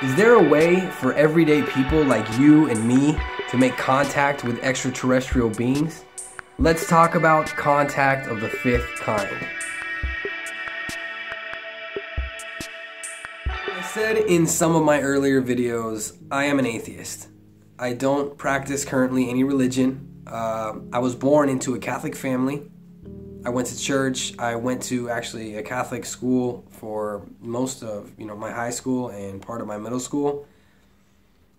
Is there a way for everyday people like you and me to make contact with extraterrestrial beings? Let's talk about contact of the fifth kind. I said in some of my earlier videos, I am an atheist. I don't practice currently any religion. I was born into a Catholic family. I went to church. I went to actually a Catholic school for most of my high school and part of my middle school.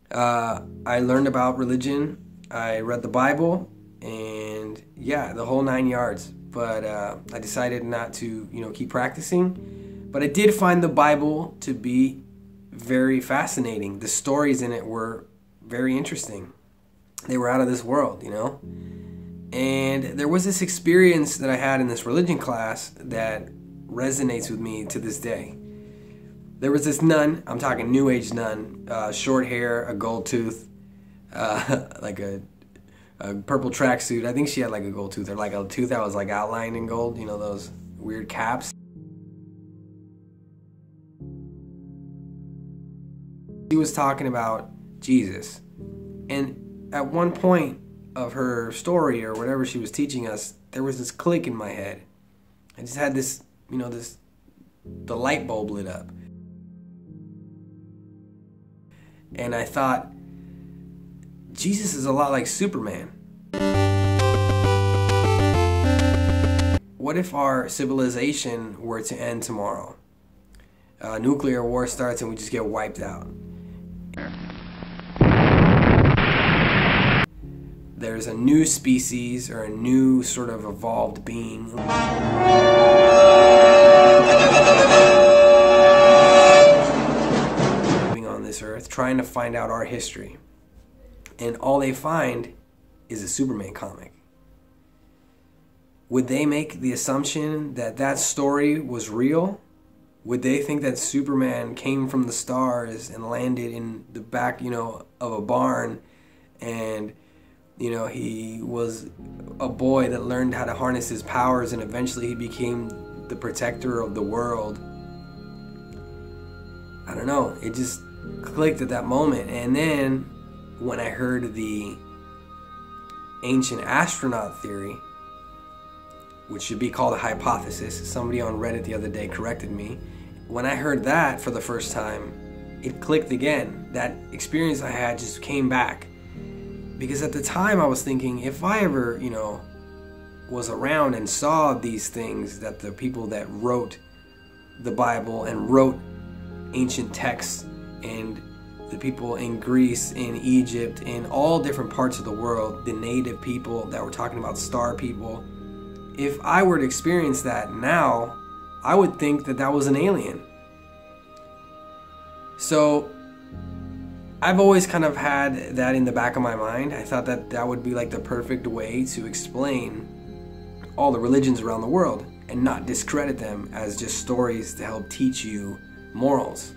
I learned about religion. I read the Bible, and yeah, the whole 9 yards. But I decided not to keep practicing. But I did find the Bible to be very fascinating. The stories in it were very interesting. They were out of this world, And there was this experience that I had in this religion class that resonates with me to this day. There was this nun, I'm talking New Age nun, short hair, a gold tooth, like a purple tracksuit. I think she had like a gold tooth, or like a tooth that was like outlined in gold, those weird caps. She was talking about Jesus. And at one point of her story or whatever she was teaching us, there was this click in my head. I just had this, the light bulb lit up. And I thought, Jesus is a lot like Superman. What if our civilization were to end tomorrow? Nuclear war starts and we just get wiped out. There's a new species or a new sort of evolved being living on this earth, trying to find out our history. And all they find is a Superman comic. Would they make the assumption that that story was real? Would they think that Superman came from the stars and landed in the back, of a barn, and he was a boy that learned how to harness his powers, and eventually he became the protector of the world? I don't know. It just clicked at that moment. And then when I heard the ancient astronaut theory, which should be called a hypothesis, somebody on Reddit the other day corrected me. When I heard that for the first time, it clicked again. That experience I had just came back. Because at the time I was thinking, if I ever, was around and saw these things that the people that wrote the Bible and wrote ancient texts, and the people in Greece, in Egypt, in all different parts of the world, the native people that were talking about star people, if I were to experience that now, I would think that that was an alien. So I've always kind of had that in the back of my mind. I thought that that would be like the perfect way to explain all the religions around the world and not discredit them as just stories to help teach you morals.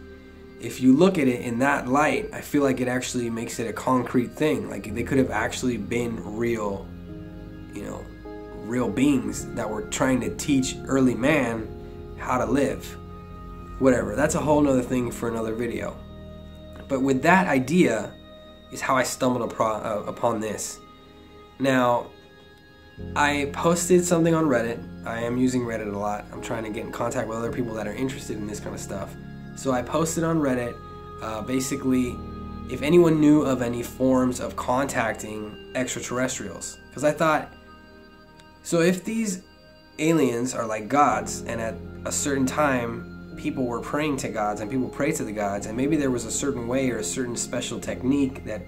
If you look at it in that light, I feel like it actually makes it a concrete thing. Like they could have actually been real, real beings that were trying to teach early man how to live. Whatever, that's a whole nother thing for another video. But with that idea is how I stumbled upon this. Now, I posted something on Reddit. I am using Reddit a lot. I'm trying to get in contact with other people that are interested in this kind of stuff. So I posted on Reddit, basically, if anyone knew of any forms of contacting extraterrestrials. Because I thought, so if these aliens are like gods, and at a certain time, people were praying to gods and people pray to the gods, and maybe there was a certain way or a certain special technique that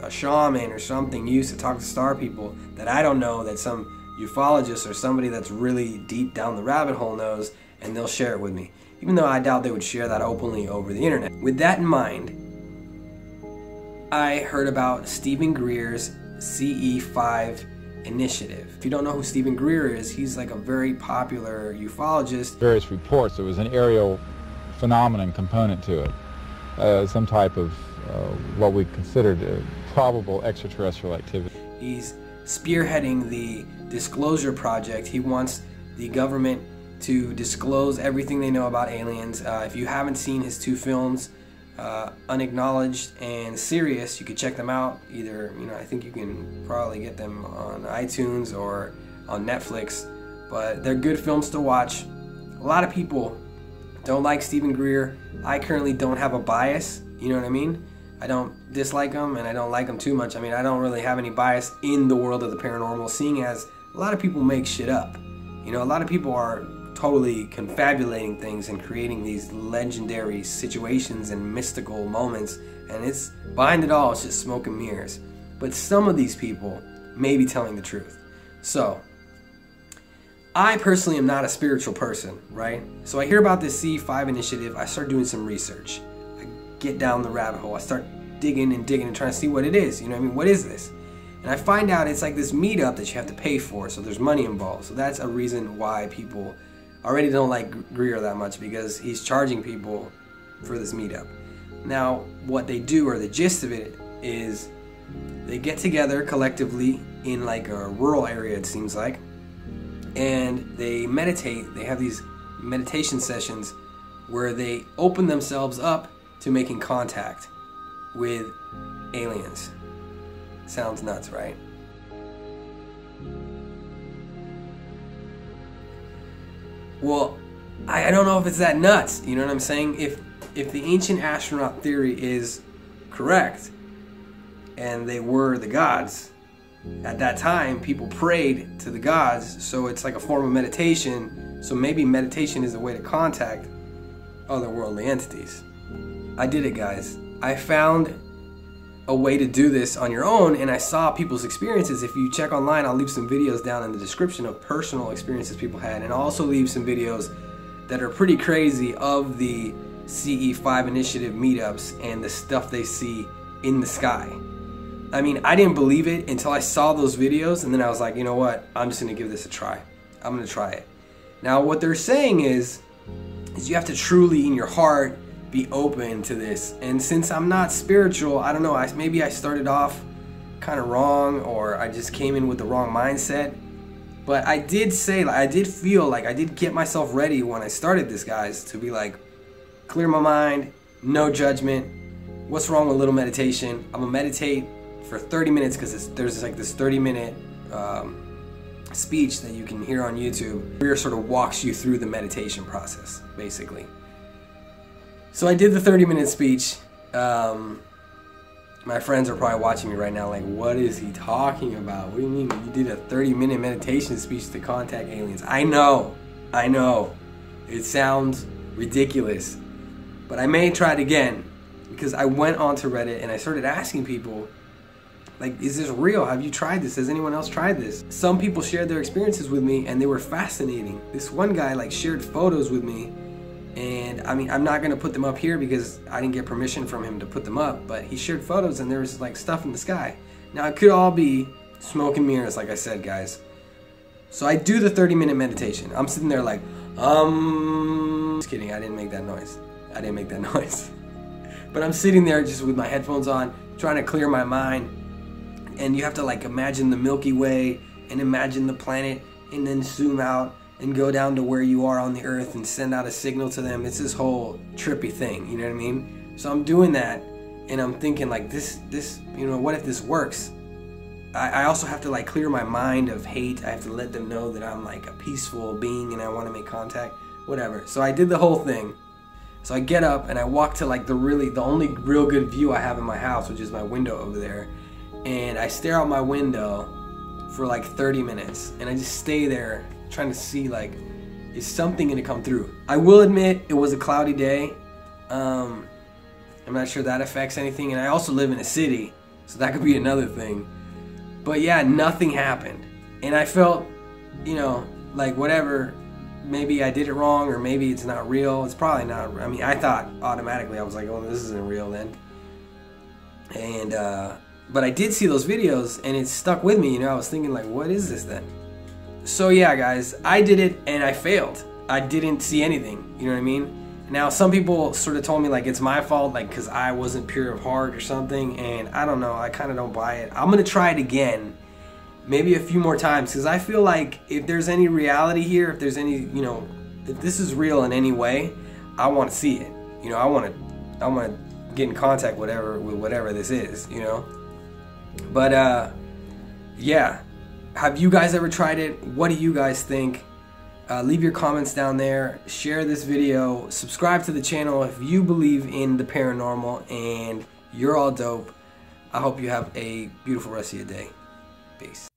a shaman or something used to talk to star people that I don't know, that some ufologist or somebody that's really deep down the rabbit hole knows, and they'll share it with me, even though I doubt they would share that openly over the internet. With that in mind, I heard about Stephen Greer's CE-5 initiative. If you don't know who Stephen Greer is, he's like a very popular ufologist. Various reports, there was an aerial phenomenon component to it, some type of what we considered probable extraterrestrial activity. He's spearheading the Disclosure Project. He wants the government to disclose everything they know about aliens. If you haven't seen his two films, Unacknowledged and Serious. You could check them out. Either, I think you can probably get them on iTunes or on Netflix, but they're good films to watch. A lot of people don't like Stephen Greer. I currently don't have a bias, you know what I mean? I don't dislike him and I don't like him too much. I mean, I don't really have any bias in the world of the paranormal, seeing as a lot of people make shit up. A lot of people are totally confabulating things and creating these legendary situations and mystical moments, and it's behind it all, it's just smoke and mirrors. But some of these people may be telling the truth. So I personally am not a spiritual person, right? So I hear about this CE-5 initiative, I start doing some research, I get down the rabbit hole, I start digging and trying to see what it is. What is this? And I find out it's like this meetup that you have to pay for, so there's money involved. So that's a reason why people already don't like Greer that much, because he's charging people for this meetup. Now, what they do, or the gist of it, is they get together collectively in like a rural area, it seems like, and they meditate. They have these meditation sessions where they open themselves up to making contact with aliens. Sounds nuts, right? Well, I don't know if it's that nuts, you know what I'm saying? If the ancient astronaut theory is correct, and they were the gods, at that time people prayed to the gods, so it's like a form of meditation, so maybe meditation is a way to contact otherworldly entities. I did it, guys. I found a way to do this on your own, and I saw people's experiences. If you check online, I'll leave some videos down in the description of personal experiences people had, and I'll also leave some videos that are pretty crazy of the CE-5 initiative meetups and the stuff they see in the sky. I mean, I didn't believe it until I saw those videos, and then I was like, you know what, I'm just gonna give this a try. I'm gonna try it. Now, what they're saying is you have to truly in your heart be open to this. And since I'm not spiritual, I don't know, maybe I started off kind of wrong, or I just came in with the wrong mindset. But I did say, I did feel like I did get myself ready when I started this, guys, to be like, clear my mind, no judgment. What's wrong with a little meditation? I'm gonna meditate for 30 minutes because there's like this 30-minute speech that you can hear on YouTube. Greer sort of walks you through the meditation process, basically. So I did the 30-minute speech. My friends are probably watching me right now like, what is he talking about? What do you mean you did a 30-minute meditation speech to contact aliens? I know. It sounds ridiculous. But I may try it again, because I went onto Reddit and I started asking people, like, is this real? Have you tried this? Has anyone else tried this? Some people shared their experiences with me and they were fascinating. This one guy like shared photos with me, and I mean, I'm not gonna put them up here because I didn't get permission from him to put them up, but he shared photos and there was like stuff in the sky. Now it could all be smoke and mirrors, like I said, guys. So I do the 30-minute meditation. I'm sitting there like, just kidding, I didn't make that noise. But I'm sitting there just with my headphones on, trying to clear my mind. And you have to like imagine the Milky Way and imagine the planet, and then zoom out and go down to where you are on the earth and send out a signal to them. It's this whole trippy thing, you know what I mean? So I'm doing that and I'm thinking like this, you know, what if this works? I also have to like clear my mind of hate. I have to let them know that I'm like a peaceful being and I want to make contact, whatever. So I did the whole thing. So I get up and I walk to like the only real good view I have in my house, which is my window over there. And I stare out my window for like 30 minutes and I just stay there trying to see like, is something gonna come through? I will admit it was a cloudy day. I'm not sure that affects anything, and I also live in a city, so that could be another thing. But yeah, nothing happened. And I felt, you know, like whatever, maybe I did it wrong, or maybe it's not real. It's probably not. I mean, I thought automatically, I was like, oh, this isn't real then. And, but I did see those videos and it stuck with me, you know. I was thinking like, what is this then? So yeah, guys, I did it and I failed. I didn't see anything, you know what I mean? Now, some people sort of told me like it's my fault, like because I wasn't pure of heart or something, and I don't know, I kind of don't buy it. I'm gonna try it again, maybe a few more times, because I feel like if there's any reality here, if there's any, you know, if this is real in any way, I want to see it. You know, I want to get in contact with whatever this is, you know. But yeah, have you guys ever tried it? What do you guys think? Leave your comments down there, share this video, subscribe to the channel if you believe in the paranormal, and you're all dope. I hope you have a beautiful rest of your day. Peace.